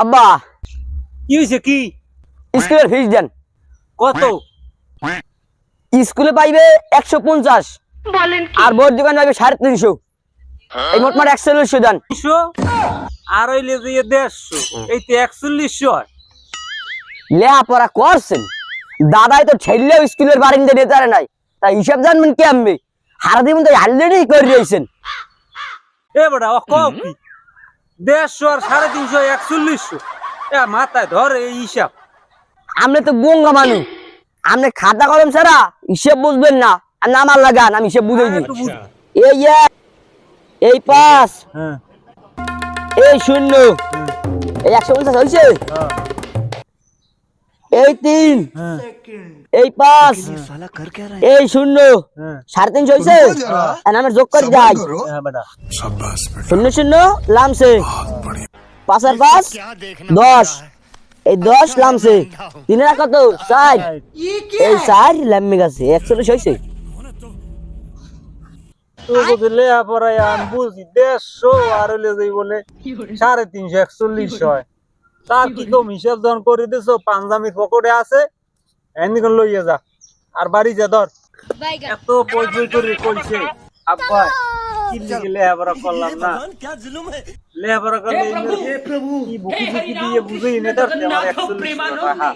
আব্বা কি হয়েছে কি? স্কুলের ফিস দেন। কত? স্কুলে পাইবে 150 আর বইয়ের দোকান পাইবে 350। এই মোট মাঠ 140 দেন। 200 আর হইলে যে 150, এই তো 4100 হয়। লেখাপড়া করছেন দাদাই তো ছেলেও স্কুলের বারিন্দা নেতারে নাই, তাই হিসাব জানবেন কেমনে? হারা দিবেন তো অলরেডি করে দিয়েছেন। এ বেটা ও কও কি? 150 আর 350 4100, এ মাথায় ধরে এই হিসাব। আপনি তো গঙ্গা মানুষ, আপনি খাতা কলম ছাড়া হিসেব বুঝবেন না। আর নামার লাগান আমি হিসেব বুঝাই দিই। একটু বুঝ। এই এক, এই 5, হ্যাঁ এই 0, এই 150 হয়েছে, হ্যাঁ এই 3, হ্যাঁ এই 5, এই 0, হ্যাঁ 350 হয়েছে। আর আমি যোগ করে যাই হ্যাঁ বেটা 0 0 লামছে 5 আর 5 10, এই 10 লামছে 3 আর কত 4, এই 4 লামে গেছে 140 হয়েছে। তুই যদি লেখাপড়ায় আমি বুঝি 150 আর হইলে যে বলে 350 41 হয়, তার কি কম হিসাব যখন করে দিছো? পাঞ্জাবি পকেটে আছে, এদিকে লইয়া যা আর বাড়ি যা ধর। এত পর্যয় করে কইছে আব্বা কি লিখে লেখাপড়া করলাম না, লেখাপড়া করলে কি বুকি বুকি দিয়ে বুঝেই না ধরতে আমার 41 টাকা।